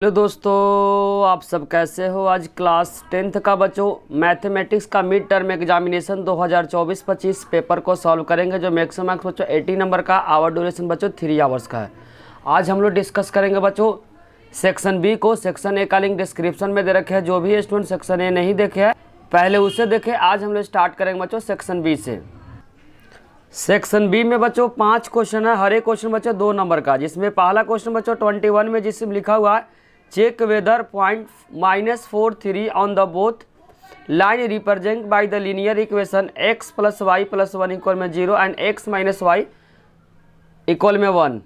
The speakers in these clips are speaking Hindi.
हेलो दोस्तों, आप सब कैसे हो। आज क्लास 10th का बच्चों मैथमेटिक्स का मिड टर्म एग्जामिनेशन 2024-25 पेपर को सॉल्व करेंगे, जो मैक्सिमम मार्क्स बच्चों 80 नंबर का। आवर ड्यूरेशन बच्चों 3 आवर्स का है। आज हम लोग डिस्कस करेंगे बच्चों सेक्शन बी को। सेक्शन ए का लिंक डिस्क्रिप्शन में दे रखे हैं। जो भी स्टूडेंट सेक्शन ए नहीं देखे है पहले उसे देखे। आज हम लोग स्टार्ट करेंगे बच्चों सेक्शन बी से। सेक्शन बी में बच्चों 5 क्वेश्चन है। हर एक क्वेश्चन बच्चों 2 नंबर का, जिसमें पहला क्वेश्चन बच्चों 21 में जिसमें लिखा हुआ है check whether point -43 on the both line represent by the linear equation x + y + 1 = 0 and x - y = 1।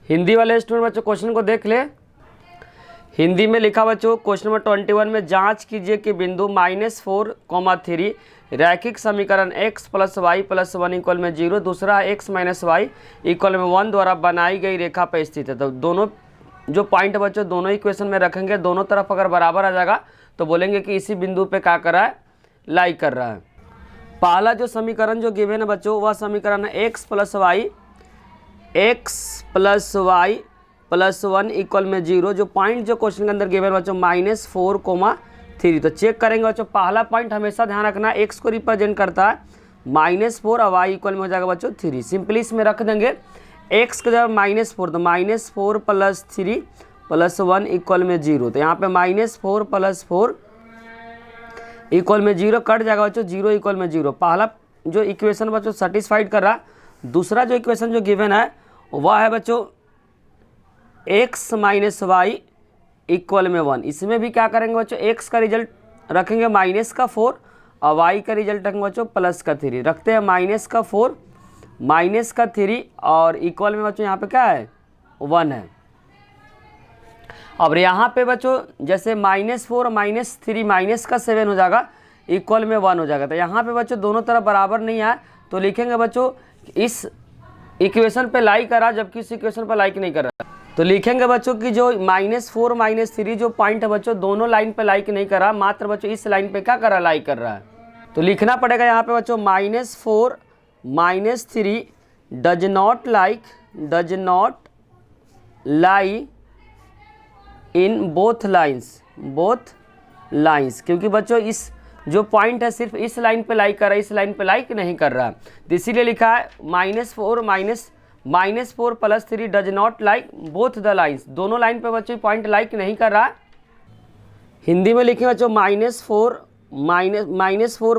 Hindi वाले स्टूडेंट बच्चों क्वेश्चन को देख ले। हिंदी में लिखा बच्चों क्वेश्चन नंबर 21 में जांच कीजिए कि बिंदु -4, 3 रैखिक समीकरण x + y + 1 = 0 दूसरा x - y = 1 द्वारा बनाई गई रेखा पर स्थित है। तो दोनों जो पॉइंट बच्चों दोनों इक्वेशन में रखेंगे, दोनों तरफ अगर बराबर आ जाएगा तो बोलेंगे कि इसी बिंदु पे क्या कर रहा है, लाई कर रहा है। पहला जो समीकरण जो गिवन है बच्चों वह समीकरण है x + y + 1 = 0। जो पॉइंट जो क्वेश्चन के अंदर गिवन बच्चों -4, 3। तो चेक करेंगे बच्चों, पहला पॉइंट हमेशा ध्यान रखना x को रिप्रेजेंट करता है -4 और y = में हो जाएगा बच्चों 3। सिंपली इसमें रख देंगे x का जब -4 तो -4 + 3 + 1 = 0। तो यहाँ पे -4 + 4 = 0 कट जाएगा बच्चों, 0 = 0। पहला जो इक्वेशन बच्चों सेटिस्फाइड कर रहा है। दूसरा जो इक्वेशन जो गिवन है वह है बच्चों x - y = 1। इसमें भी क्या करेंगे बच्चों, x का रिजल्ट रखेंगे -4 और y का रिजल्ट रखेंगे बच्चों +3। रखते हैं -4 -3 और इक्वल में बच्चों यहाँ पे क्या है 1 है। अब यहाँ पे बच्चों जैसे -4 -3 -7 हो जाएगा, इक्वल में 1 हो जाएगा। तो यहाँ पे बच्चों दोनों तरफ बराबर नहीं है तो लिखेंगे बच्चों इस इक्वेशन पे लाइक करा जबकि इस इक्वेशन पे लाइक नहीं कर रहा। तो लिखेंगे बच्चों कि जो -4 -3 जो पॉइंट है बच्चों दोनों लाइन पे लाइक नहीं करा, मात्र बच्चों इस लाइन पे क्या कर रहा है, लाइक कर रहा है। तो लिखना पड़ेगा यहाँ पे बच्चों -4 -3 does not lie in both lines, क्योंकि बच्चों इस जो पॉइंट है सिर्फ इस लाइन पे लाइक कर रहा है, इस लाइन पे लाइक नहीं कर रहा है। तो इसीलिए लिखा है -4 + 3 does not like both the lines, दोनों लाइन पे बच्चों पॉइंट लाइक नहीं कर रहा है। हिंदी में लिखे बच्चों -4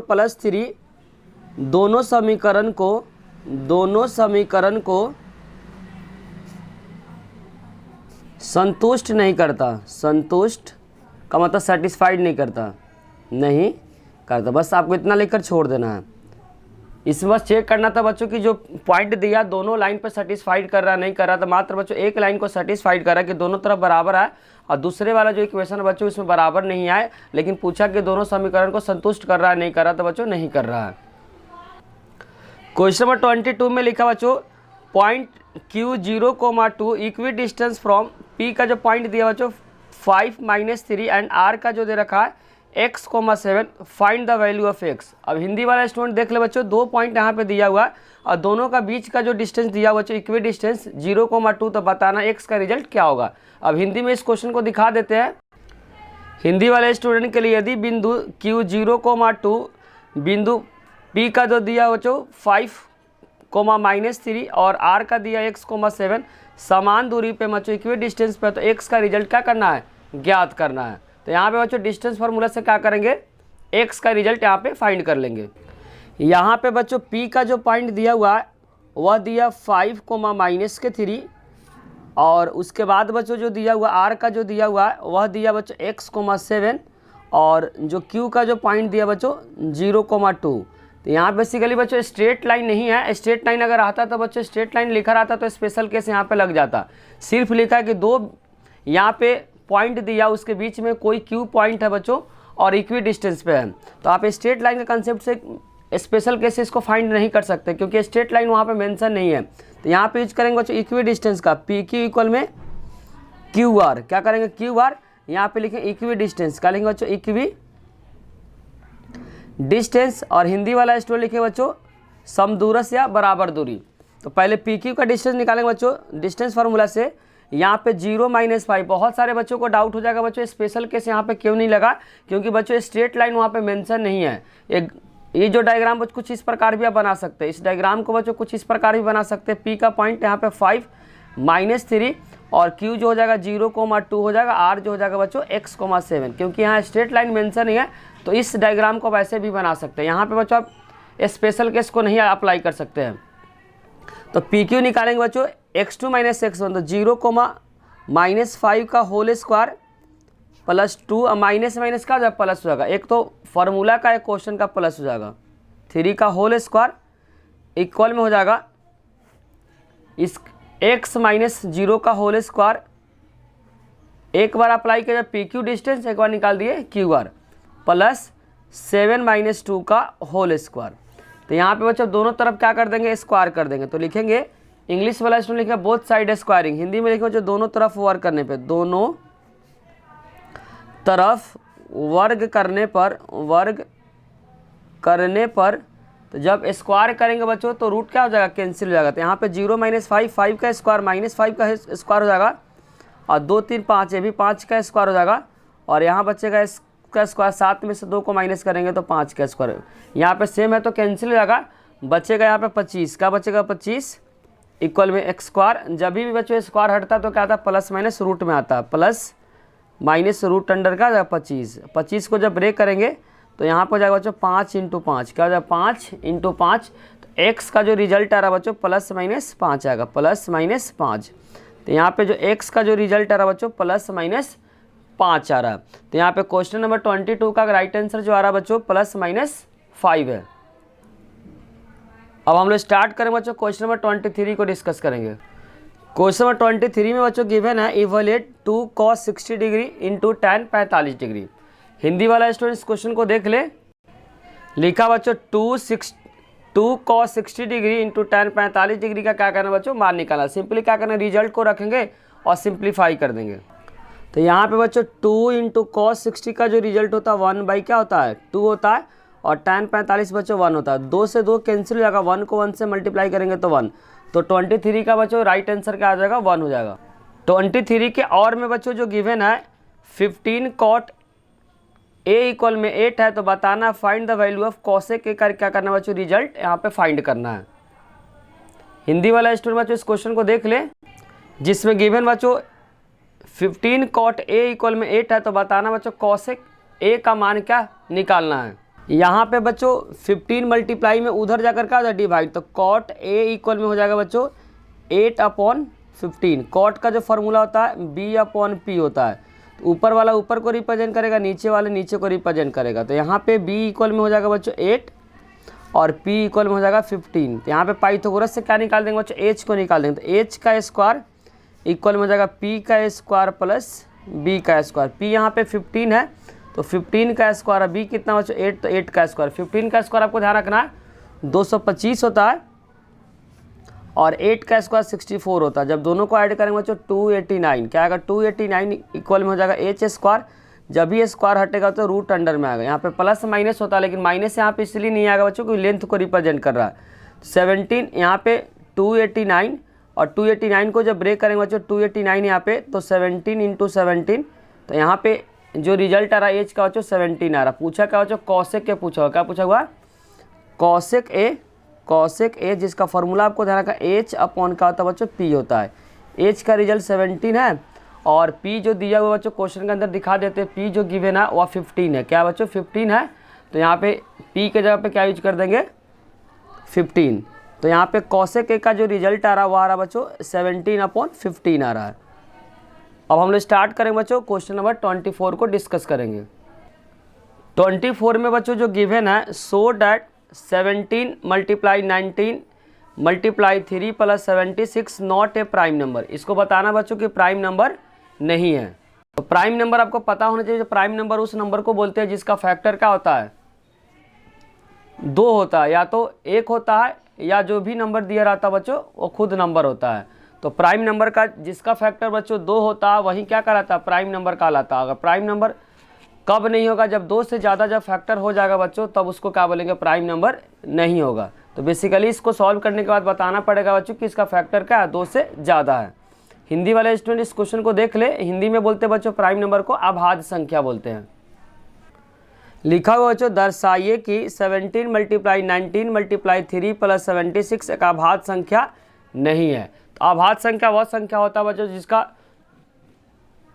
+ 3 दोनों समीकरण को संतुष्ट नहीं करता। संतुष्ट का मतलब सेटिस्फाइड नहीं करता, बस आपको इतना लिखकर छोड़ देना है। इसमें बस चेक करना था बच्चों कि जो पॉइंट दिया दोनों लाइन पर सेटिस्फाइड कर रहा नहीं कर रहा, तो मात्र बच्चों एक लाइन को सेटिस्फाइड कर रहा है कि दोनों तरफ बराबर है, और दूसरे वाला जो इक्वेशन बच्चों इसमें बराबर नहीं आए, लेकिन पूछा कि दोनों समीकरण को संतुष्ट कर रहा है नहीं कर रहा, तो बच्चों नहीं कर रहा है। क्वेश्चन नंबर 22 में लिखा बच्चों point Q 0, 2 equi distance from P का जो पॉइंट दिया बच्चों 5 -3 एंड R का जो दे रखा है x, 7 find the value of x। अब हिंदी वाला स्टूडेंट देख ले बच्चों, 2 पॉइंट यहाँ पे दिया हुआ है और दोनों का बीच का जो डिस्टेंस दिया हुआ बच्चों इक्वी डिस्टेंस 0, 2, तो बताना x का रिजल्ट क्या होगा। अब हिंदी में इस क्वेश्चन को दिखा देते हैं। हिंदी वाले स्टूडेंट के लिए यदि बिंदु Q 0, 2 बिंदु P का जो दिया बच्चों 5, -3 और R का दिया x, 7 समान दूरी पे बच्चों इक्वी डिस्टेंस पे, तो x का रिजल्ट क्या करना है, ज्ञात करना है। तो यहाँ पे बच्चों डिस्टेंस फार्मूला से क्या करेंगे, x का रिजल्ट यहाँ पे फाइंड कर लेंगे। यहाँ पे बच्चों P का जो पॉइंट दिया हुआ है वह दिया 5, -3 और उसके बाद बच्चों जो दिया हुआ R का जो दिया हुआ है वह दिया बच्चों x, 7 और जो Q का जो पॉइंट दिया बच्चों 0, 2। तो यहाँ बेसिकली बच्चों स्ट्रेट लाइन नहीं है। स्ट्रेट लाइन अगर आता तो बच्चों स्ट्रेट लाइन लिखा रहता तो स्पेशल केस यहाँ पे लग जाता। सिर्फ लिखा है कि 2 यहाँ पे पॉइंट दिया, उसके बीच में कोई Q पॉइंट है बच्चों और इक्वी डिस्टेंस पे है। तो आप स्ट्रेट लाइन के कंसेप्ट से स्पेशल केसेस को फाइंड नहीं कर सकते क्योंकि स्ट्रेट लाइन वहाँ पे मेंशन नहीं है। तो यहाँ पे यूज करेंगे बच्चों इक्वी डिस्टेंस का, PQ = QR। क्या करेंगे, QR यहाँ पे लिखें इक्वी डिस्टेंस, क्या लिखेंगे बच्चों, इक्वी डिस्टेंस। और हिंदी वाला स्टूडेंट लिखे बच्चों समदूरस या बराबर दूरी। तो पहले PQ का डिस्टेंस निकालेंगे बच्चों डिस्टेंस फार्मूला से, यहाँ पे 0 - 5। बहुत सारे बच्चों को डाउट हो जाएगा बच्चों स्पेशल केस यहाँ पे क्यों नहीं लगा, क्योंकि बच्चों स्ट्रेट लाइन वहाँ पे मेंशन नहीं है। ये जो डायग्राम बच्चों कुछ इस प्रकार भी आप बना सकते हैं, इस डायग्राम को बच्चों कुछ इस प्रकार भी बना सकते हैं। पी का पॉइंट यहाँ पे 5 - 3 और क्यू जो हो जाएगा 0,2 हो जाएगा, आर जो हो जाएगा बच्चों x,7। क्योंकि यहाँ स्ट्रेट लाइन मेंशन नहीं है तो इस डायग्राम को वैसे भी बना सकते हैं। यहाँ पे बच्चों आप स्पेशल केस को नहीं अप्लाई कर सकते हैं। तो पी क्यू निकालेंगे बच्चों x2 - x1, तो 0,-5 का whole square plus 2 minus minus का जब प्लस हो जाएगा, एक तो फार्मूला का एक क्वेश्चन का प्लस हो जाएगा, 3 का होल स्क्वायर इक्वल में हो जाएगा इस x - 0 का होल स्क्वायर। एक बार अप्लाई किया पी क्यू डिस्टेंस, एक बार निकाल दिए क्यू आर, प्लस 7 - 2 का होल स्क्वायर। तो यहाँ पे बच्चों दोनों तरफ क्या कर देंगे, स्क्वायर कर देंगे। तो लिखेंगे इंग्लिश वाला स्टूडेंट लिखेगा बोथ साइड स्क्वायरिंग, हिंदी में लिखेंगे बच्चों दोनों तरफ वर्ग करने पे, दोनों तरफ वर्ग करने पर तो जब स्क्वायर करेंगे बच्चों तो रूट क्या हो जाएगा, कैंसिल हो जाएगा। तो यहाँ पे 0 - 5, 5 का स्क्वायर -5 का स्क्वायर हो जाएगा, और 2 3 5 ये भी 5 का स्क्वायर हो जाएगा, और यहाँ बचेगा इसका स्क्वायर, 7 में से 2 को माइनस करेंगे तो 5 का स्क्वायर। यहाँ पे सेम है तो कैंसिल हो जाएगा, बचेगा यहाँ पे 25 का बचेगा 25 इक्वल में x स्क्वायर। जब भी बच्चों स्क्वायर हटता है तो क्या आता है, प्लस माइनस रूट में आता है, प्लस माइनस रूट अंडर का 25। 25 को जब ब्रेक करेंगे तो यहाँ पर जाएगा बच्चों 5 × 5, क्या हो जाएगा 5 × 5। तो x का जो रिजल्ट आ रहा है बच्चों प्लस माइनस 5 आएगा, प्लस माइनस 5। तो यहाँ पे जो x का जो रिजल्ट आ रहा है बच्चों प्लस माइनस 5 आ रहा है। तो यहाँ पे क्वेश्चन नंबर 22 का राइट आंसर जो आ रहा है बच्चों प्लस माइनस 5 है। अब हम लोग स्टार्ट करें बच्चों क्वेश्चन नंबर 23 को डिस्कस करेंगे। क्वेश्चन नंबर 23 में बच्चों गिवन है evaluate 2 cos 60 degree into tan 45 degree. Hindi वाला स्टूडेंट इस क्वेश्चन को देख ले, लिखा बच्चों 2 cos 60 degree into tan 45 degree का क्या करना बच्चों, मान निकालना। सिंपली क्या करना, रिजल्ट को रखेंगे और सिंप्लीफाई कर देंगे। तो यहाँ पे बच्चों 2 × cos 60 का जो रिजल्ट होता है 1 बाई क्या होता है 2 होता है, और tan 45 बच्चों 1 होता है। 2 से 2 कैंसिल हो जाएगा, 1 को 1 से मल्टीप्लाई करेंगे तो 1। तो 23 का बच्चों राइट आंसर क्या आ जाएगा, 1 हो जाएगा। 23 के और में बच्चों जो गिवन है 15 cot a इक्वल में 8 है, तो बताना find the value of cosec a कर क्या करना बच्चों, रिजल्ट यहाँ पे फाइंड करना है। हिंदी वाला स्टूडेंट बच्चों इस क्वेश्चन को देख ले, जिसमें गिवन बच्चों 15 cot a इक्वल में 8 है, तो बताना बच्चों cosec a का मान क्या निकालना है। यहाँ पे बच्चों 15 मल्टीप्लाई में उधर जाकर क्या हो जाए डिवाइड, तो cot a इक्वल में हो जाएगा बच्चों 8/15। cot का जो फॉर्मूला होता है b/p होता है, तो ऊपर वाला ऊपर को रिप्रेजेंट करेगा, नीचे वाले नीचे को रिप्रेजेंट करेगा। तो यहाँ पे b इक्वल में हो जाएगा बच्चों 8 और p इक्वल में हो जाएगा 15। तो यहाँ पे पाइथागोरस से क्या निकाल देंगे बच्चों, h को निकाल देंगे। तो h का स्क्वायर इक्वल में हो जाएगा p का स्क्वायर प्लस b का स्क्वायर। p यहाँ पे 15 है तो 15 का स्क्वायर, b कितना बच्चों 8, तो 8 का स्क्वायर। 15 का स्क्वायर आपको ध्यान रखना है 225 होता है, और 8 का स्क्वायर 64 होता है। जब दोनों को ऐड करेंगे बच्चों 289, क्या आएगा 289 इक्वल में हो जाएगा h स्क्वायर। जब भी स्क्वायर हटेगा तो रूट अंडर में आएगा। यहाँ पे प्लस माइनस होता है, लेकिन माइनस यहाँ पे इसलिए नहीं आएगा बच्चों क्योंकि लेंथ को रिप्रेजेंट कर रहा है। 17 यहाँ पे 289, और 289 को जब ब्रेक करेंगे बच्चों 289 यहाँ पे, तो 17 × 17। तो यहाँ पे जो रिजल्ट आ रहा है एज का बच्चों 17 आ रहा। पूछा क्या बच्चों, कॉसेक के पूछा हुआ, क्या पूछा हुआ कॉसेक ए, जिसका फॉर्मूला आपको ध्यान रखा h/, का होता है बच्चों p होता है। h का रिजल्ट 17 है, और p जो दिया हुआ बच्चों क्वेश्चन के अंदर दिखा देते हैं, p जो गिवन है वह 15 है। क्या बच्चों 15 है, तो यहाँ पे p के जगह पे क्या यूज कर देंगे 15। तो यहाँ पे कॉसेक ए का जो रिजल्ट आ रहा है वो आ रहा है बच्चों 17/15 आ रहा है। अब हम लोग स्टार्ट करेंगे बच्चों क्वेश्चन नंबर 24 को डिस्कस करेंगे। 24 में बच्चों जो गिवन है so that 17 × 19 × 3 + 76 not a prime number. इसको बताना बच्चों कि प्राइम नंबर नहीं है। तो प्राइम नंबर आपको पता होना चाहिए, प्राइम नंबर उस नंबर को बोलते हैं जिसका फैक्टर क्या होता है 2 होता है, या तो 1 होता है, या जो भी नंबर दिया रहता है बच्चों वो खुद नंबर होता है। तो प्राइम नंबर का जिसका फैक्टर बच्चों 2 होता है वही क्या कहलाता है, प्राइम नंबर कहलाता है। अगर प्राइम नंबर कब नहीं होगा, जब 2 से ज़्यादा जब फैक्टर हो जाएगा बच्चों, तब उसको क्या बोलेंगे, प्राइम नंबर नहीं होगा। तो बेसिकली इसको सॉल्व करने के बाद बताना पड़ेगा बच्चों कि इसका फैक्टर क्या है 2 से ज़्यादा है। हिंदी वाले स्टूडेंट इस क्वेश्चन को देख ले। हिंदी में बोलते हैं बच्चों प्राइम नंबर को अभाज्य संख्या बोलते हैं। लिखा हुआ बच्चों दर्शाइए कि 17 × 19 × 3 + 76 एक अभाज्य संख्या नहीं है। तो अभाज्य संख्या वह संख्या होता है बच्चों जिसका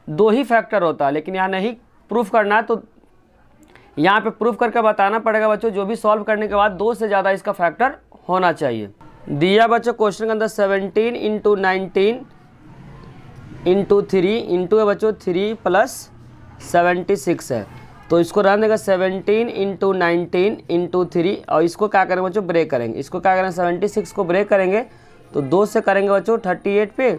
2 ही फैक्टर होता है, लेकिन यहाँ नहीं प्रूफ करना है, तो यहाँ पे प्रूफ करके बताना पड़ेगा बच्चों। जो भी सॉल्व करने के बाद 2 से ज़्यादा इसका फैक्टर होना चाहिए। दिया बच्चों क्वेश्चन के अंदर 17 × 19 × 3 इंटू है बच्चों 3 + 76 है, तो इसको रहने देगा 17 × 19 × 3 और इसको क्या करेंगे बच्चों ब्रेक करेंगे। इसको क्या करेंगे 76 को ब्रेक करेंगे तो 2 से करेंगे बच्चों 38 पे,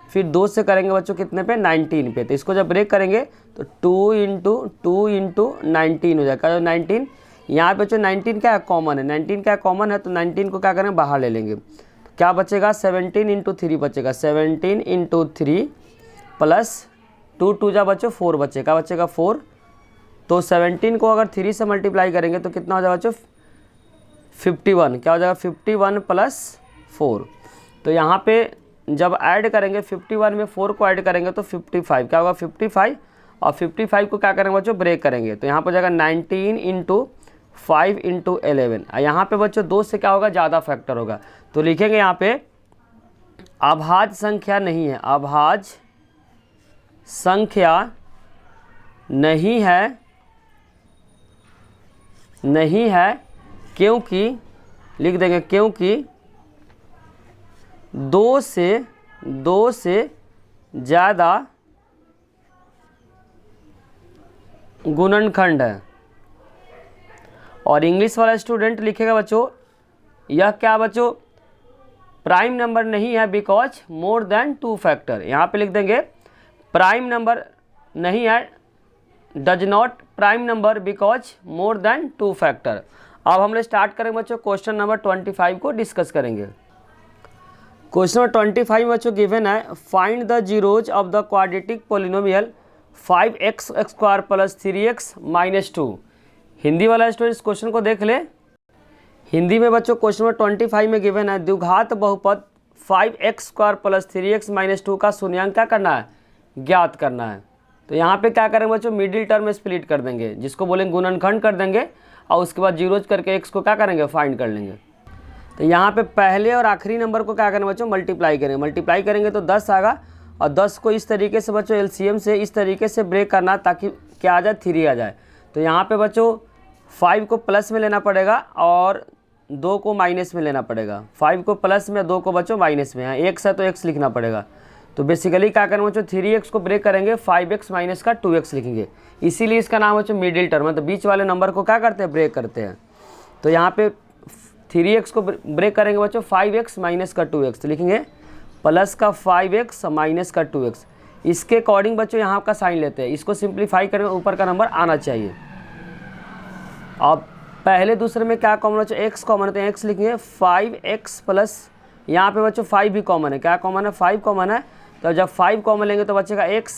फिर 2 से करेंगे बच्चों कितने पे 19 पे। तो इसको जब ब्रेक करेंगे तो 2 × 2 × 19 हो जाएगा। 19 यहाँ पे बच्चों 19 क्या है कॉमन है, 19 क्या कॉमन है, तो 19 को क्या करेंगे बाहर ले लेंगे। तो क्या बचेगा 17 × 3 बचेगा, 17 × 3 प्लस 2 2 जा बच्चों 4 बचेगा, बचेगा 4। तो 17 को अगर 3 से मल्टीप्लाई करेंगे तो कितना हो जाएगा बच्चों 51, क्या हो जाएगा 51 + 4। तो यहाँ पे जब ऐड करेंगे 51 में 4 को ऐड करेंगे तो 55, क्या होगा 55, और 55 को क्या करेंगे बच्चों ब्रेक करेंगे तो यहाँ पर जाएगा 19 × 5 × 11। यहाँ पे बच्चों 2 से क्या होगा ज़्यादा फैक्टर होगा, तो लिखेंगे यहाँ पे अभाज्य संख्या नहीं है, अभाज्य संख्या नहीं है क्योंकि लिख देंगे क्योंकि 2 से ज़्यादा गुणनखंड है। और इंग्लिश वाला स्टूडेंट लिखेगा बच्चों यह क्या बच्चों प्राइम नंबर नहीं है बिकॉज मोर देन 2 फैक्टर। यहाँ पे लिख देंगे प्राइम नंबर नहीं है, does not prime number because more than 2 factor. अब हम लोग स्टार्ट करेंगे बच्चों क्वेश्चन नंबर 25 को डिस्कस करेंगे। क्वेश्चन नंबर 25 बच्चों गिवन है find the zeros of the quadratic polynomial 5x² + 3x - 2। Hindi वाला स्टूडेंट इस क्वेश्चन को देख ले। हिंदी में बच्चों क्वेश्चन नंबर 25 में गिवन है द्विघात बहुपद 5x² + 3x - 2 का शून्यांक क्या करना है ज्ञात करना है। तो यहाँ पे क्या करेंगे बच्चों मिडिल टर्म में स्प्लिट कर देंगे, जिसको बोलेंगे गुणनखंड कर देंगे, और उसके बाद जीरोज करके x को क्या करेंगे फाइंड कर लेंगे। तो यहाँ पे पहले और आखिरी नंबर को क्या करेंगे बच्चों मल्टीप्लाई करेंगे, मल्टीप्लाई करेंगे तो 10 आएगा, और 10 को इस तरीके से बच्चों एलसीएम से इस तरीके से ब्रेक करना ताकि क्या आ जाए 3 आ जाए। तो यहाँ पे बच्चों 5 को प्लस में लेना पड़ेगा और 2 को माइनस में लेना पड़ेगा। 5 को प्लस में, 2 को बच्चों माइनस में, है x है तो x लिखना पड़ेगा। तो बेसिकली क्या करेंगे बच्चों 3x को ब्रेक करेंगे, 5x माइनस का 2x लिखेंगे, इसीलिए इसका नाम बच्चों मिडिल टर्म है। तो बीच वाले नंबर को क्या करते हैं ब्रेक करते हैं। तो यहाँ पे 3x को ब्रेक करेंगे बच्चों 5x माइनस का 2x, तो लिखेंगे प्लस का 5x माइनस का 2x। इसके अकॉर्डिंग बच्चों यहाँ का साइन लेते हैं, इसको सिंप्लीफाई करेंगे ऊपर का नंबर आना चाहिए। अब पहले दूसरे में क्या कॉमन बच्चों x कॉमन है, तो x लिखेंगे 5x प्लस, यहाँ पे बच्चों 5 भी कॉमन है, क्या कॉमन है 5 कॉमन है। तो जब 5 कॉमन लेंगे तो बचेगा x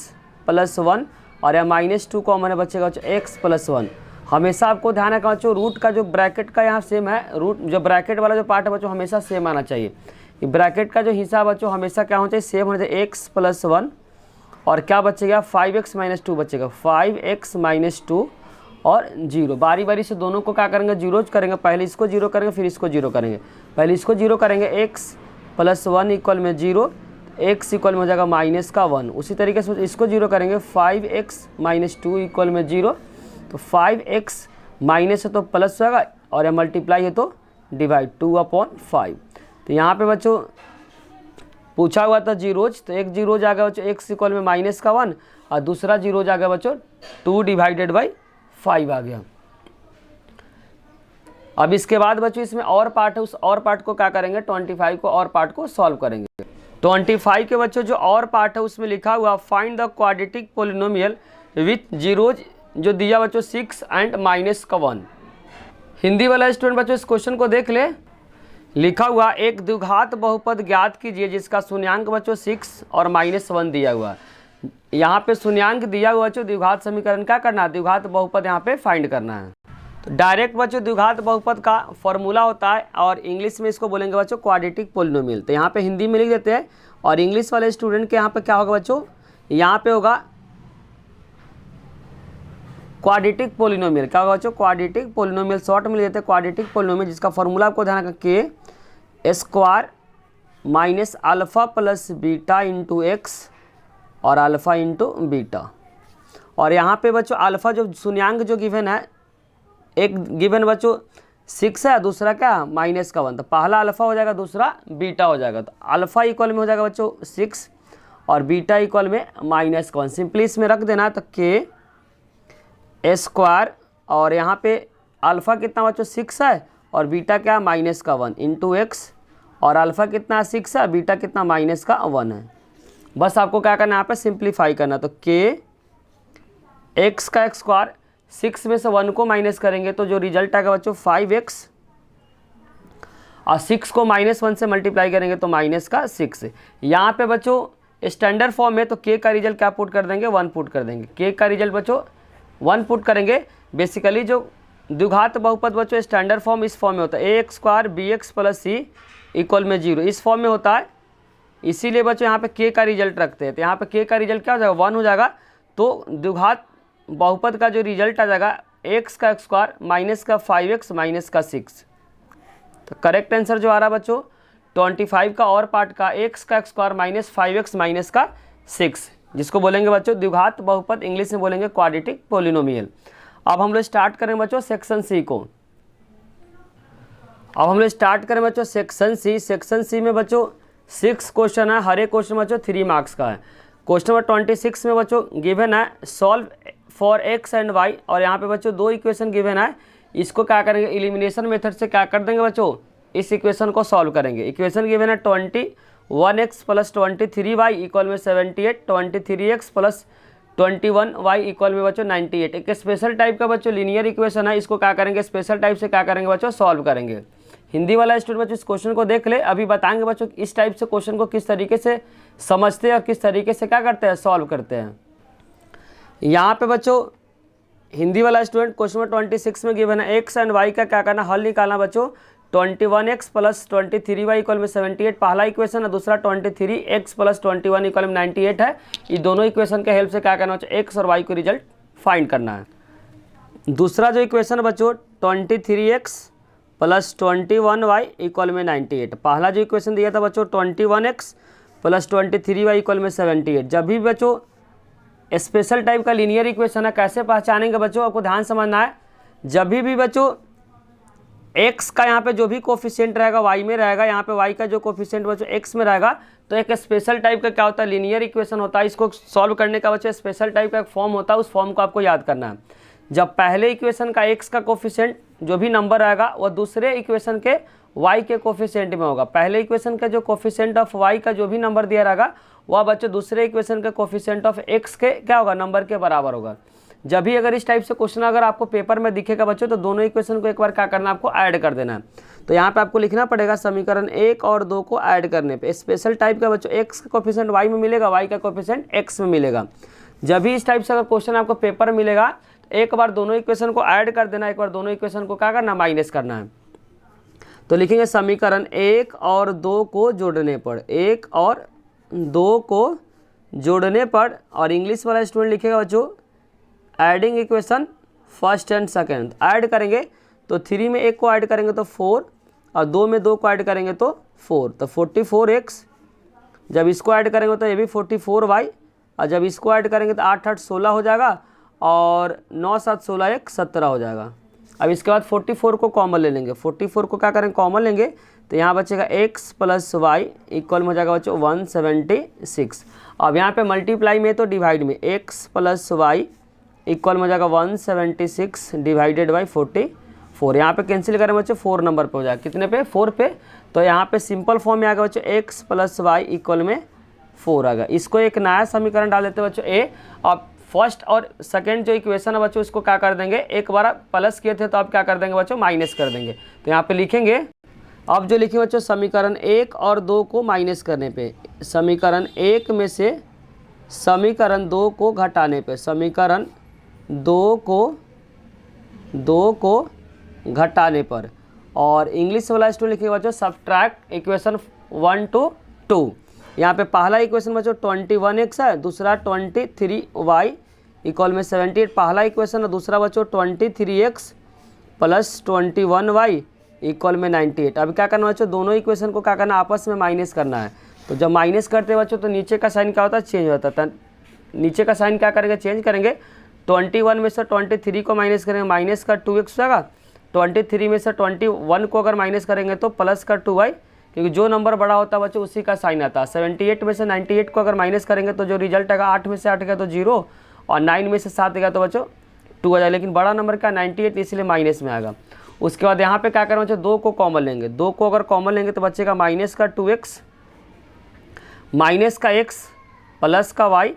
+ 1, और यहाँ -2 कॉमन है बचेगा बच्चों x + 1। हमेशा आपको ध्यान रखना बच्चों रूट का जो ब्रैकेट का यहाँ सेम है, रूट जो ब्रैकेट वाला जो पार्ट है बच्चों हमेशा सेम आना चाहिए। ये ब्रैकेट का जो हिस्सा बच्चों हमेशा क्या होना चाहिए सेम होना चाहिए, x + 1, और क्या बचेगा 5x - 2 बचेगा, 5x - 2 और 0। बारी बारी से दोनों को क्या करेंगे जीरोज करेंगे, पहले इसको 0 करेंगे फिर इसको 0 करेंगे। पहले इसको 0 करेंगे x + 1 = 0, x इक्वल में हो जाएगा -1। उसी तरीके से इसको 0 करेंगे 5x - 2 = 0, तो 5x माइनस है तो प्लस होगा, और मल्टीप्लाई है तो डिवाइड 2/5। तो यहाँ पे बच्चों पूछा हुआ था जीरोज, तो एक जीरोज आ गया बच्चों x इक्वल में -1, और दूसरा जीरोज आ गया बच्चों 2/5 आ गया। अब इसके बाद बच्चों इसमें और पार्ट है, उस और पार्ट को क्या करेंगे 25 को और पार्ट को सॉल्व करेंगे। 25 के बच्चों जो और पार्ट है उसमें लिखा हुआ find the quadratic polynomial with zeros, जो दिया बच्चों 6 एंड -1। हिंदी वाला स्टूडेंट बच्चों इस क्वेश्चन को देख ले। लिखा हुआ एक द्विघात बहुपद ज्ञात कीजिए जिसका शून्यांक बच्चों 6 और -1 दिया हुआ। यहाँ पे शून्यांक दिया हुआ बच्चों, द्विघात समीकरण क्या करना है द्विघात बहुपद यहाँ पे फाइंड करना है। तो डायरेक्ट बच्चों द्विघात बहुपद का फॉर्मूला होता है, और इंग्लिश में इसको बोलेंगे बच्चों क्वाड्रेटिक पोलिनोमियल। तो यहाँ पे हिंदी में लिख देते हैं और इंग्लिश वाले स्टूडेंट के यहाँ पे क्या होगा बच्चों, यहाँ पे होगा क्वाड्रेटिक पोलिनोमियल। क्या होगा बच्चों, क्वाड्रेटिक पोलिनोमियल, शॉर्ट में लेते हैं क्वाड्रेटिक पोलिनोमियल, जिसका फॉर्मूला आपको ध्यान रखना के square minus alpha plus beta into x और अल्फ़ा इंटू बीटा। और यहाँ पे बच्चों अल्फ़ा जो शून्यांक जो गिवन है, एक गिवन बच्चों 6 है, दूसरा क्या माइनस का 1, तो पहला अल्फ़ा हो जाएगा, दूसरा बीटा हो जाएगा। तो अल्फ़ा इक्वल में हो जाएगा बच्चों 6 और बीटा इक्वल में माइनस का 1। सिंपली इसमें रख देना तो के स्क्वायर, और यहाँ पे अल्फ़ा कितना बच्चों 6 है और बीटा क्या माइनस का 1 इंटू एक्स, और अल्फ़ा कितना 6 है, बीटा कितना माइनस का 1 है। बस आपको क्या करना है यहाँ पे सिंप्लीफाई करना, तो के एक्स का स्क्वायर, 6 में से 1 को माइनस करेंगे तो जो रिजल्ट आएगा बच्चों 5x, और 6 को -1 से मल्टीप्लाई करेंगे तो माइनस का 6। यहाँ पे बच्चों स्टैंडर्ड फॉर्म में तो k का रिजल्ट क्या पुट कर देंगे, 1 पुट कर देंगे। k का रिजल्ट बच्चों 1 पुट करेंगे। बेसिकली जो द्विघात बहुपद बच्चों स्टैंडर्ड फॉर्म इस फॉर्म में होता है, a square bx plus c equal में 0, इस फॉर्म में होता है। इसीलिए बच्चों यहाँ पे k का रिजल्ट रखते हैं, तो यहाँ पे k का रिजल्ट क्या हो जाएगा 1 हो जाएगा। तो द्विघात बहुपद का जो रिजल्ट आ जाएगा x का स्क्वायर माइनस का 5x माइनस का 6। तो करेक्ट आंसर जो आ रहा है बच्चों 25 का और पार्ट का x का स्क्वायर माइनस 5x माइनस का 6, जिसको बोलेंगे बच्चों द्विघात बहुपद, इंग्लिश में बोलेंगे क्वाड्रेटिक पोलिनोमियल। अब हम लोग स्टार्ट करें बच्चों सेक्शन सी को। अब हम लोग स्टार्ट करें बच्चों सेक्शन सी। सेक्शन सी में बच्चों 6 क्वेश्चन है, हर एक क्वेश्चन बच्चों 3 मार्क्स का है। क्वेश्चन नंबर 26 में बच्चों गिवन है solve for X and Y, और यहाँ पे बच्चों 2 इक्वेशन गिवन है। इसको क्या करेंगे, एलिमिनेशन मेथड से क्या कर देंगे बच्चों, इस इक्वेशन को सॉल्व करेंगे। इक्वेशन गिवन है 21x प्लस 23y इक्वल में 78, 23x प्लस 21y इक्वल में बच्चों 98। एक स्पेशल टाइप का बच्चों लीनियर इक्वेशन है, इसको क्या करेंगे स्पेशल टाइप से क्या करेंगे बच्चों सॉल्व करेंगे। हिंदी वाला स्टूडेंट बच्चों इस क्वेश्चन को देख ले, अभी बताएंगे बच्चों इस टाइप से क्वेश्चन को किस तरीके से समझते हैं और किस तरीके से क्या करते हैं सॉल्व करते हैं। यहाँ पे बच्चों हिंदी वाला स्टूडेंट क्वेश्चन नंबर 26 में गिवन है एक्स एंड वाई का क्या करना, हल निकालना बच्चों। 21x प्लस 23y इक्वल में 78 पहला इक्वेशन है, दूसरा 23x प्लस 21 इक्वल में 98 है। ये दोनों इक्वेशन के हेल्प से क्या करना बच्चों एक्स और वाई को रिजल्ट फाइंड करना है। दूसरा जो इक्वेशन है बच्चों 23x प्लस 21y इक्वल में 98। पहला जो इक्वेशन दिया था बच्चों 21x प्लस 23y इक्वल में 78। जब भी बच्चों स्पेशल टाइप का लीनियर इक्वेशन है, कैसे पहचानेंगे बच्चों आपको ध्यान समझना है। जब भी बच्चों x का यहाँ पे जो भी कोफिशिएंट रहेगा y में रहेगा, यहाँ पे y का जो कोफिशिएंट बच्चों x में रहेगा, तो एक स्पेशल टाइप का क्या होता है लीनियर इक्वेशन होता है। इसको सॉल्व करने का बच्चों स्पेशल टाइप का एक फॉर्म होता है, उस फॉर्म को आपको याद करना है। जब पहले इक्वेशन का x का कोफिशिएंट जो भी नंबर आएगा वह दूसरे इक्वेशन के y के कोफिशिएंट में होगा। पहले इक्वेशन का जो कोफिशिएंट ऑफ y का जो भी नंबर दिया रहेगा वह बच्चों दूसरे इक्वेशन के कोफिशिएंट ऑफ x के क्या होगा नंबर के बराबर होगा। जब भी अगर इस टाइप से क्वेश्चन अगर आपको पेपर में दिखेगा बच्चों, तो दोनों इक्वेशन को एक बार क्या करना आपको ऐड कर देना है। तो यहाँ पे आपको लिखना पड़ेगा समीकरण 1 और 2 को ऐड करने पे स्पेशल टाइप का बच्चों x का कोफिशिएंट y में मिलेगा, y का कोफिशिएंट x में मिलेगा। जब भी इस टाइप से अगर क्वेश्चन आपको पेपर मिलेगा तो एक बार दोनों इक्वेशन को ऐड कर देना, एक बार दोनों इक्वेशन को क्या करना माइनस करना है। तो लिखेंगे समीकरण 1 और 2 को जोड़ने पर, 1 और 2 को जोड़ने पर, और इंग्लिश वाला स्टूडेंट लिखेगा बच्चों adding equation first and second. Add करेंगे तो 3 में 1 को ऐड करेंगे तो 4, और 2 में 2 को ऐड करेंगे तो 4, तो 44x। जब इसको ऐड करेंगे तो ये भी 44y, और जब इसको ऐड करेंगे तो 8 8 16 हो जाएगा, और 9 7 16 1 17 हो जाएगा। अब इसके बाद 44 को कॉमन ले लेंगे, 44 को क्या करेंगे कॉमन लेंगे, तो यहाँ बचेगा x प्लस वाई इक्वल में हो जाएगा बच्चों 176। अब यहाँ पे मल्टीप्लाई में तो डिवाइड में x प्लस वाई इक्वल में हो जाएगा 176 डिवाइडेड बाई 44। यहाँ पे कैंसिल करें बच्चों 4 नंबर पे हो जाएगा, कितने पे 4 पे। तो यहाँ पे सिंपल फॉर्म में आ गया बच्चों x प्लस वाई इक्वल में 4 आ गया। इसको एक नया समीकरण डाल देते हैं बच्चों a। अब फर्स्ट और सेकंड जो इक्वेशन है बच्चों इसको क्या कर देंगे, एक बार प्लस किए थे तो आप क्या कर देंगे बच्चों माइनस कर देंगे। तो यहाँ पे लिखेंगे, अब जो लिखेंगे बच्चों समीकरण 1 और 2 को माइनस करने पे, समीकरण 1 में से समीकरण 2 को घटाने पे, समीकरण 2 को घटाने पर, और इंग्लिश वाला स्टूडेंट लिखेगा बच्चों सब्ट्रैक्ट इक्वेशन 1 to 2। यहाँ पे पहला इक्वेशन बच्चों 21x है, दूसरा 23y इक्वल में 78, पहला इक्वेशन है, दूसरा बच्चों 23x प्लस 21y इक्वल में 98। अब क्या करना बच्चों, दोनों इक्वेशन को क्या करना, आपस में माइनस करना है। तो जब माइनस करते हैं बच्चों तो नीचे का साइन क्या होता है, चेंज होता है। नीचे का साइन क्या करेंगे, चेंज करेंगे। 21 में से 23 को माइनस करेंगे, माइनस का 2x हो जाएगा। 23 में से 21 को अगर माइनस करेंगे तो प्लस का 2y, क्योंकि जो नंबर बड़ा होता है बच्चों उसी का साइन आता है। 78 में से 98 को अगर माइनस करेंगे तो जो रिजल्ट आएगा, 8 में से 8 गया तो 0 और 9 में से 7 गया तो बच्चों 2 आ जाएगा, लेकिन बड़ा नंबर का 98 इसलिए माइनस में आएगा। उसके बाद यहाँ पे क्या करें बच्चों, 2 को कॉमन लेंगे, 2 को अगर कॉमन लेंगे तो बचेगा माइनस का 2x माइनस का x प्लस का y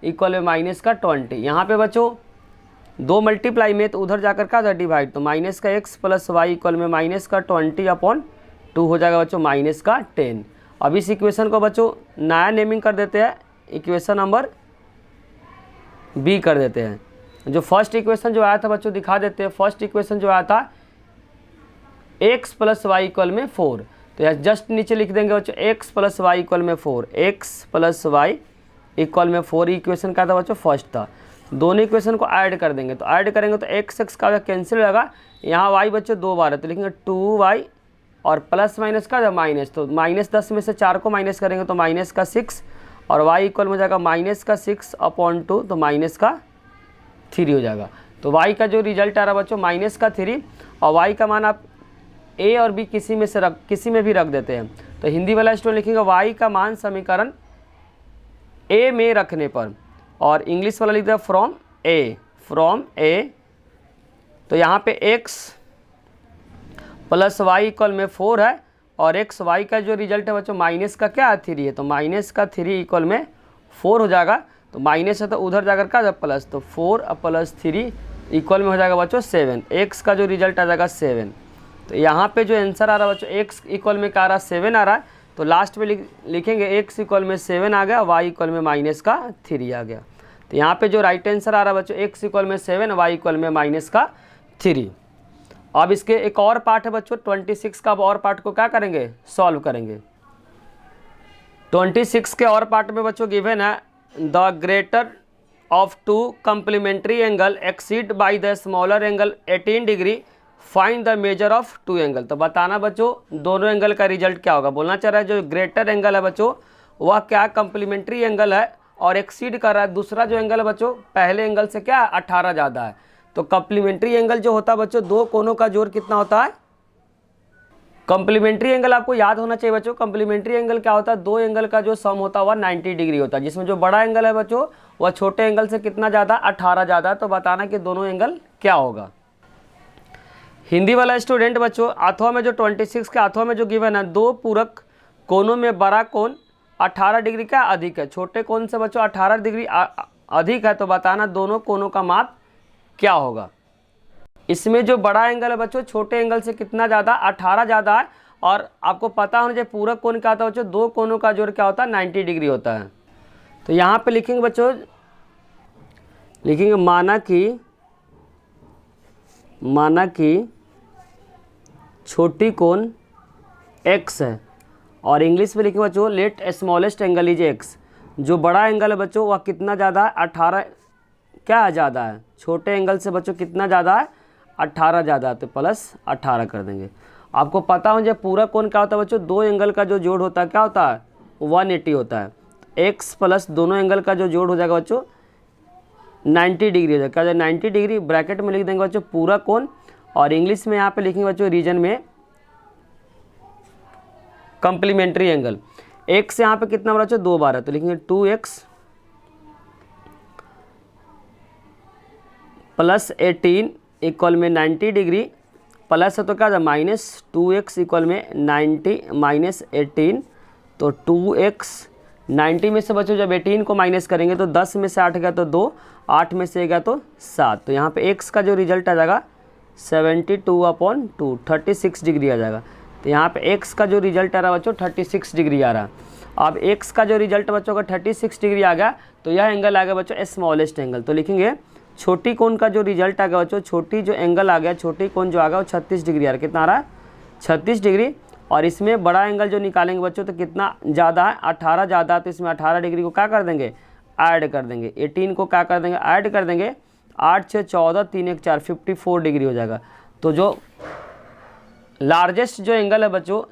इक्वल में माइनस का 20। यहाँ पे बच्चों 2 मल्टीप्लाई में तो उधर जाकर क्या था, डिवाइड, तो माइनस का x प्लस वाई इक्वल में माइनस का 20/2 हो जाएगा बच्चों माइनस का 10। अब इस इक्वेशन को बच्चों नया नेमिंग कर देते हैं, इक्वेशन नंबर बी कर देते हैं। जो फर्स्ट इक्वेशन जो आया था बच्चों दिखा देते हैं। फर्स्ट इक्वेशन जो आया था x प्लस वाई इक्वल में 4, तो यहाँ जस्ट नीचे लिख देंगे बच्चों x प्लस वाई इक्वल में 4, x प्लस वाई इक्वल में 4 इक्वेशन का था बच्चों फर्स्ट था। दोनों इक्वेशन को ऐड कर देंगे, तो ऐड करेंगे तो x का कैंसिल होगा। यहाँ y बच्चों 2 बार है तो लिखेंगे 2y और प्लस माइनस का माइनस, तो -10 में से 4 को माइनस करेंगे तो माइनस का 6 और y इक्वल हो जाएगा माइनस का 6/2, तो माइनस का 3 हो जाएगा। तो y का जो रिजल्ट आ रहा है बच्चों माइनस का 3 और y का मान आप a और b किसी में भी रख देते हैं। तो हिंदी वाला स्टूडेंट लिखेंगे y का मान समीकरण a में रखने पर, और इंग्लिश वाला लिख दिया फ्रॉम a। तो यहाँ पे x प्लस वाई इक्वल में 4 है और x y का जो रिजल्ट है बच्चों माइनस का क्या 3 है, तो माइनस का 3 इक्वल में 4 हो जाएगा। तो माइनस है तो उधर जाकर क्या प्लस, तो 4 प्लस 3 इक्वल में हो जाएगा बच्चों 7। x का जो रिजल्ट आ जाएगा 7। तो यहाँ पे जो आंसर आ रहा है बच्चों x इक्वल में क्या आ रहा है 7 आ रहा है, तो लास्ट में लिखेंगे x इक्वल में 7 आ गया, y इक्वल में माइनस का 3 आ गया। तो यहाँ पे जो राइट आंसर आ रहा है बच्चों x इक्वल में 7, y इक्वल में माइनस का 3। अब इसके एक और पार्ट है बच्चों 26 का, अब और पार्ट को क्या करेंगे, सॉल्व करेंगे। 26 के और पार्ट में बच्चों गिवन है the greater of 2 complementary angle exceed by the smaller angle 18 degree, find the measure of 2 angle. तो बताना बच्चों दोनों एंगल का रिजल्ट क्या होगा। बोलना चाह रहा है जो ग्रेटर एंगल है बच्चों वह क्या कम्प्लीमेंट्री एंगल है और एक्सीड कर रहा है, दूसरा जो एंगल है बच्चों पहले एंगल से क्या 18 ज़्यादा है। तो कम्प्लीमेंट्री एंगल जो होता है बच्चों, दो कोनों का जोड़ कितना होता है, कम्प्लीमेंट्री एंगल आपको याद होना चाहिए बच्चों। कम्प्लीमेंट्री एंगल क्या होता है, दो एंगल का जो सम होता है वह 90 डिग्री होता है, जिसमें जो बड़ा एंगल है बच्चों वह छोटे एंगल से कितना ज़्यादा 18 ज़्यादा है। तो बताना कि दोनों एंगल क्या होगा। हिंदी वाला स्टूडेंट बच्चों अथवा में जो 26 के अथवा में जो गिवन है, दो पूरक कोनों में बड़ा कोण 18 डिग्री का अधिक है, छोटे कोण से बच्चों 18 डिग्री अधिक है। तो बताना दोनों कोनों का माप क्या होगा। इसमें जो बड़ा एंगल है बच्चों छोटे एंगल से कितना ज़्यादा 18 ज़्यादा है, और आपको पता होना चाहिए पूरक कोण क्या होता है बच्चों, दो कोनों का जोड़ क्या होता है 90 डिग्री होता है। तो यहाँ पे लिखेंगे बच्चों, लिखेंगे माना कि छोटी कोण x है, और इंग्लिश में लिखेंगे बच्चों let smallest angle is x। जो बड़ा एंगल है बच्चों वह कितना ज़्यादा है 18 क्या ज़्यादा है, छोटे एंगल से बच्चों कितना ज़्यादा है 18 ज़्यादा है, तो प्लस 18 कर देंगे। आपको पता हो जब पूरा कोण क्या होता है बच्चों, दो एंगल का जो जोड़ होता है क्या होता है 180 होता है। x प्लस दोनों एंगल का जो जोड़ हो जाएगा बच्चों 90 डिग्री हो जाएगा, 90 डिग्री ब्रैकेट में लिख देंगे बच्चों पूरा कोण, और इंग्लिश में यहाँ पे लिखेंगे बच्चों रीजन में कम्प्लीमेंट्री एंगल। x यहाँ पे कितना बड़ा बच्चों 2 बार है, तो लिखेंगे 2x प्लस 18 इक्वल में 90 डिग्री, प्लस है तो क्या था माइनस 2x इक्वल में 90 माइनस 18, तो 2x 90 में से बच्चों जब 18 को माइनस करेंगे तो 10 में से 8 गया तो 2, 8 में से गया तो 7। तो यहाँ पे x का जो रिजल्ट आ जाएगा 72/2 36 डिग्री आ जाएगा। तो यहाँ पे x का जो रिजल्ट आ रहा है बच्चों 36 डिग्री आ रहा है। अब x का जो रिजल्ट बच्चों का 36 डिग्री आ गया, तो यह एंगल आ गया बच्चों स्मॉलेस्ट एंगल। तो लिखेंगे छोटी कोण का जो रिजल्ट आ गया बच्चों, छोटी जो एंगल आ गया छोटी कोण जो आ गया वो 36 डिग्री आ रहा है। कितना आ रहा है 36 डिग्री, और इसमें बड़ा एंगल जो निकालेंगे बच्चों तो कितना ज़्यादा है, 18 ज़्यादा है, तो इसमें 18 डिग्री को क्या कर देंगे, ऐड कर देंगे। 18 को क्या कर देंगे, ऐड कर देंगे। 8 6 14, 3 1 4, 54 डिग्री हो जाएगा। तो जो लार्जेस्ट जो एंगल है बच्चों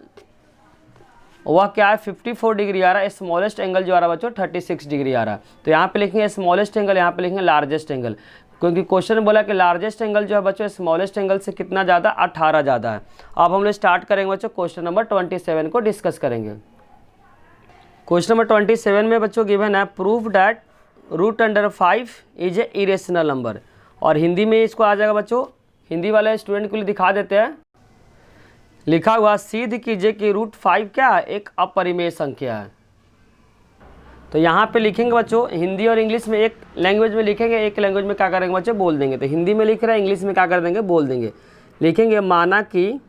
वह क्या है, 54 डिग्री आ रहा है। स्मॉलेस्ट एंगल जो आ रहा है बच्चों 36 डिग्री आ रहा है। तो यहाँ पे लिखेंगे स्मॉलेस्ट एंगल, यहाँ पे लिखेंगे लार्जेस्ट एंगल, क्योंकि क्वेश्चन बोला कि लार्जेस्ट एंगल जो है बच्चों स्मॉलेस्ट एंगल से कितना ज़्यादा, 18 ज़्यादा है। अब हम लोग स्टार्ट करेंगे बच्चों क्वेश्चन नंबर 27 को डिस्कस करेंगे। क्वेश्चन नंबर 27 में बच्चों गिवन है prove that √5 is A irrational number. और हिंदी में इसको आ जाएगा बच्चों, हिंदी वाले स्टूडेंट के लिए दिखा देते हैं। लिखा हुआ सिद्ध कीजिए कि √5 क्या है, एक अपरिमेय संख्या है। तो यहाँ पे लिखेंगे बच्चों हिंदी और इंग्लिश में, एक लैंग्वेज में लिखेंगे, एक लैंग्वेज में क्या करेंगे बच्चों, बोल देंगे। तो हिंदी में लिख रहे हैं, इंग्लिश में क्या कर देंगे, बोल देंगे। लिखेंगे माना कि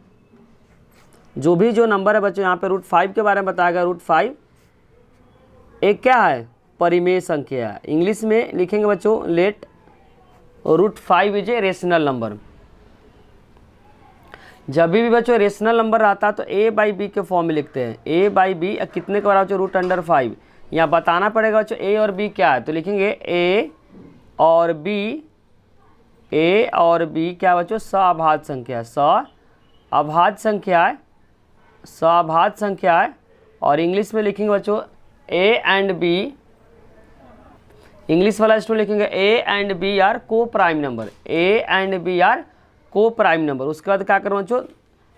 जो भी जो नंबर है बच्चों यहाँ पे √5 के बारे में बताया गया, √5 एक क्या है, परिमेय संख्या है। इंग्लिश में लिखेंगे बच्चों let √5 is a rational number. जब भी बच्चों रेशनल नंबर आता है तो a/b के फॉर्म में लिखते हैं। a/b कितने के बराबर बच्चों, √5। यहाँ बताना पड़ेगा बच्चों a और b क्या है, तो लिखेंगे a और b क्या बच्चों, सअभाज्य संख्या है, सअभाज्य संख्या है, सअभाज्य संख्या है। और इंग्लिश में लिखेंगे बच्चों a एंड b, इंग्लिश वाला स्टूडेंट लिखेंगे a and b are coprime number, a and b are coprime number. उसके बाद क्या करें बच्चों,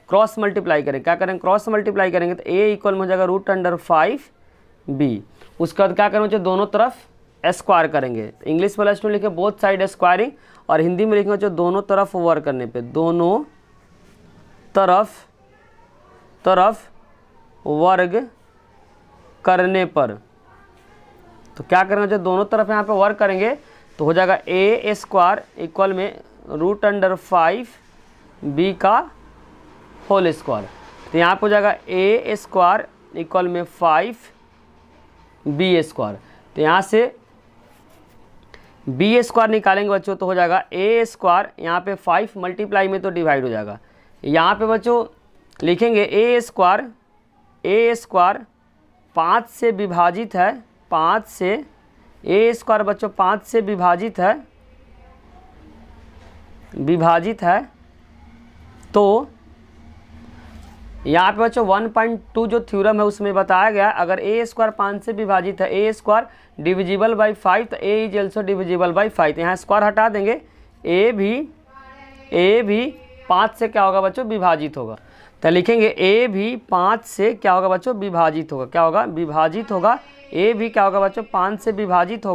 क्रॉस मल्टीप्लाई करें, क्या करें, क्रॉस मल्टीप्लाई करेंगे तो a इक्वल में हो जाएगा √5b। उसके बाद क्या करें बच्चों, दोनों तरफ स्क्वायर करेंगे। इंग्लिश वाला स्टूडेंट लिखे बोथ साइड स्क्वायरिंग, और हिंदी में लिखेंगे बच्चों दोनों तरफ वर्क करने पे, दोनों तरफ वर्ग करने पर। तो क्या करेंगे बच्चों, दोनों तरफ यहाँ पे वर्क करेंगे तो हो जाएगा a² इक्वल में √5b का होल स्क्वायर। तो यहाँ पे हो जाएगा a² इक्वल में 5b²। तो यहाँ से b² निकालेंगे बच्चों तो हो जाएगा a², यहाँ पे 5 मल्टीप्लाई में तो डिवाइड हो जाएगा। यहाँ पे बच्चों लिखेंगे a² 5 से विभाजित है, 5 से a² बच्चों 5 से विभाजित है। तो यहाँ पे बच्चों 1.2 जो थ्योरम है उसमें बताया गया अगर a² 5 से विभाजित है, a² डिविजिबल बाई 5 तो a is also divisible by 5। तो यहाँ स्क्वायर हटा देंगे, a भी 5 से क्या होगा बच्चों, विभाजित होगा। तो लिखेंगे a भी 5 से क्या होगा बच्चों, विभाजित होगा, क्या होगा, विभाजित होगा। a भी क्या होगा बच्चों, 5 से विभाजित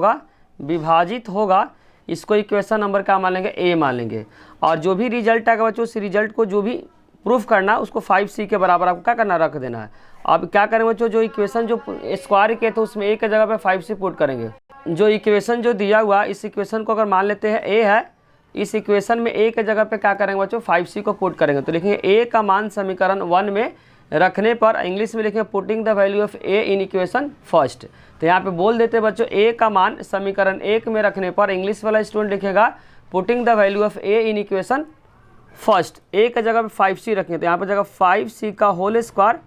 होगा। इसको इक्वेशन नंबर क्या मान लेंगे, a मान लेंगे। और जो भी रिजल्ट आएगा बच्चों उस रिजल्ट को जो भी प्रूफ करना उसको 5c के बराबर आपको क्या करना, रख देना है। अब क्या करेंगे बच्चों, जो इक्वेशन जो स्क्वायर किए तो उसमें a की जगह पे 5c पुट करेंगे। जो इक्वेशन जो दिया हुआ इस इक्वेशन को अगर मान लेते हैं a है, इस इक्वेशन में a के जगह पे क्या करेंगे बच्चों, 5c को पुट करेंगे। तो लिखेंगे a का मान समीकरण 1 में रखने पर, इंग्लिश में लिखेंगे putting the value of a in equation first. तो यहाँ पे बोल देते हैं बच्चों a का मान समीकरण 1 में रखने पर, इंग्लिश वाला स्टूडेंट लिखेगा putting the value of a in equation first. a की जगह पे 5c रखेंगे तो यहाँ पर जाएगा 5c का होल स्क्वायर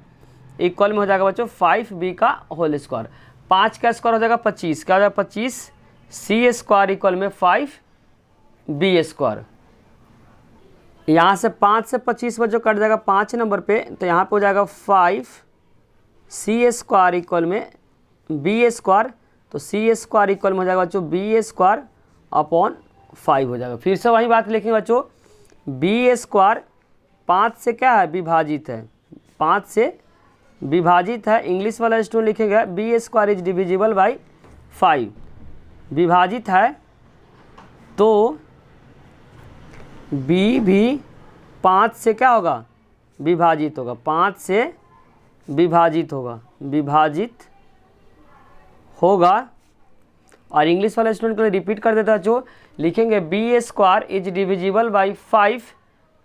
इक्वल में हो जाएगा बच्चों 5b का होल स्क्वायर। 5 का स्क्वायर हो जाएगा 25, क्या हो जाएगा 25c² इक्वल में 5b²। यहाँ से 5 से 25 बच्चों कट जाएगा 5 नंबर पे, तो यहाँ पे हो जाएगा 5c² इक्वल में b²। तो c² इक्वल में हो जाएगा बच्चों b² अपॉन 5 हो जाएगा। फिर से वही बात लिखेंगे बच्चों, b² 5 से क्या है, विभाजित है, 5 से विभाजित है। इंग्लिश वाला स्टूडेंट लिखेगा b² इज डिविजिबल बाई 5, विभाजित है तो b भी 5 से क्या होगा, विभाजित होगा, 5 से विभाजित होगा। और इंग्लिश वाला स्टूडेंट को रिपीट कर देता है जो लिखेंगे b² is divisible by 5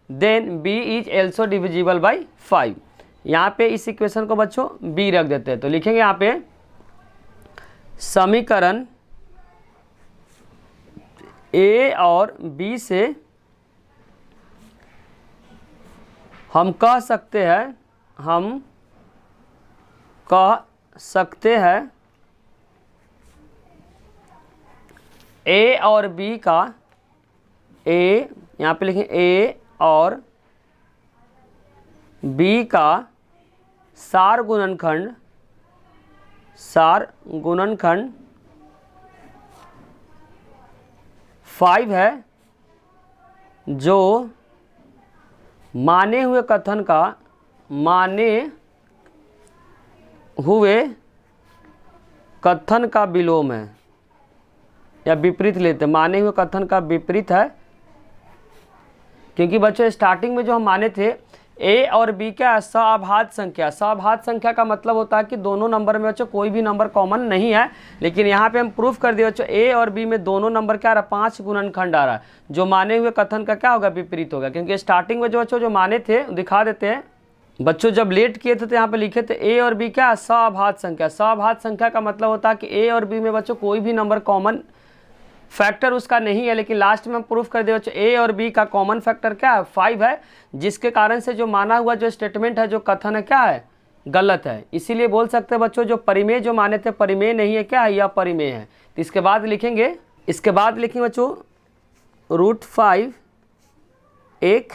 then b is also divisible by 5। यहाँ पे इस इक्वेशन को बच्चों b रख देते हैं। तो लिखेंगे यहाँ पे समीकरण a और b से हम कह सकते हैं हम कह सकते हैं ए और बी का, ए यहाँ पे लिखें ए और बी का सार गुणनखंड 5 है, जो माने हुए कथन का विलोम है या विपरीत लेते हैं। माने हुए कथन का विपरीत है, क्योंकि बच्चों स्टार्टिंग में जो हम माने थे ए और बी क्या है, सअभाज्य संख्या। सअभाज्य संख्या का मतलब होता है कि दोनों नंबर में बच्चों कोई भी नंबर कॉमन नहीं है, लेकिन यहाँ पे हम प्रूफ कर दिए बच्चों ए और बी में दोनों नंबर क्या आ रहा है, 5 गुणनखंड आ रहा है, जो माने हुए कथन का क्या होगा, विपरीत होगा। क्योंकि स्टार्टिंग में जो बच्चों जो माने थे दिखा देते हैं बच्चों, जब लेट किए थे तो यहाँ पे लिखे थे ए और बी क्या है, सअभाज्य संख्या। सअभाज्य संख्या का मतलब होता है कि ए और बी में बच्चों कोई भी नंबर कॉमन फैक्टर उसका नहीं है, लेकिन लास्ट में हम प्रूफ कर दे बच्चों ए और बी का कॉमन फैक्टर क्या है, 5 है, जिसके कारण से जो माना हुआ जो स्टेटमेंट है, जो कथन है, क्या है, गलत है। इसीलिए बोल सकते हैं बच्चों जो परिमेय जो माने थे परिमेय नहीं है, क्या है, यह परिमेय है। तो इसके बाद लिखेंगे बच्चों √5 एक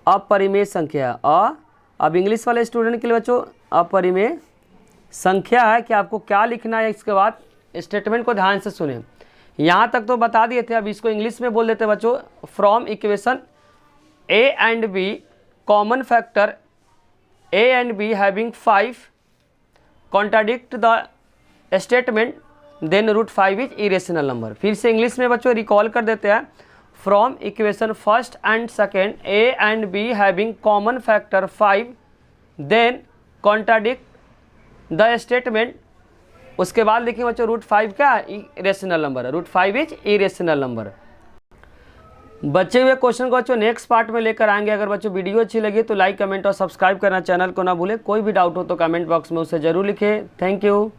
अपरिमेय संख्या है। अब इंग्लिश वाले स्टूडेंट के लिए बच्चों अपरिमेय संख्या है कि आपको क्या लिखना है। इसके बाद स्टेटमेंट को ध्यान से सुने, यहाँ तक तो बता दिए थे, अब इसको इंग्लिश में बोल देते हैं बच्चों। From equation A and B common factor A and B having 5 contradict the statement then √5 is irrational number. फिर से इंग्लिश में बच्चों रिकॉल कर देते हैं। From equation first and second A and B having common factor 5 then contradict the statement. उसके बाद लिखेंगे बच्चों √5 क्या है, इरेशनल नंबर है, √5 इज इरेशनल नंबर। बचे हुए क्वेश्चन को बच्चों नेक्स्ट पार्ट में लेकर आएंगे। अगर बच्चों वीडियो अच्छी लगी तो लाइक कमेंट और सब्सक्राइब करना चैनल को ना भूले। कोई भी डाउट हो तो कमेंट बॉक्स में उसे जरूर लिखें। Thank you.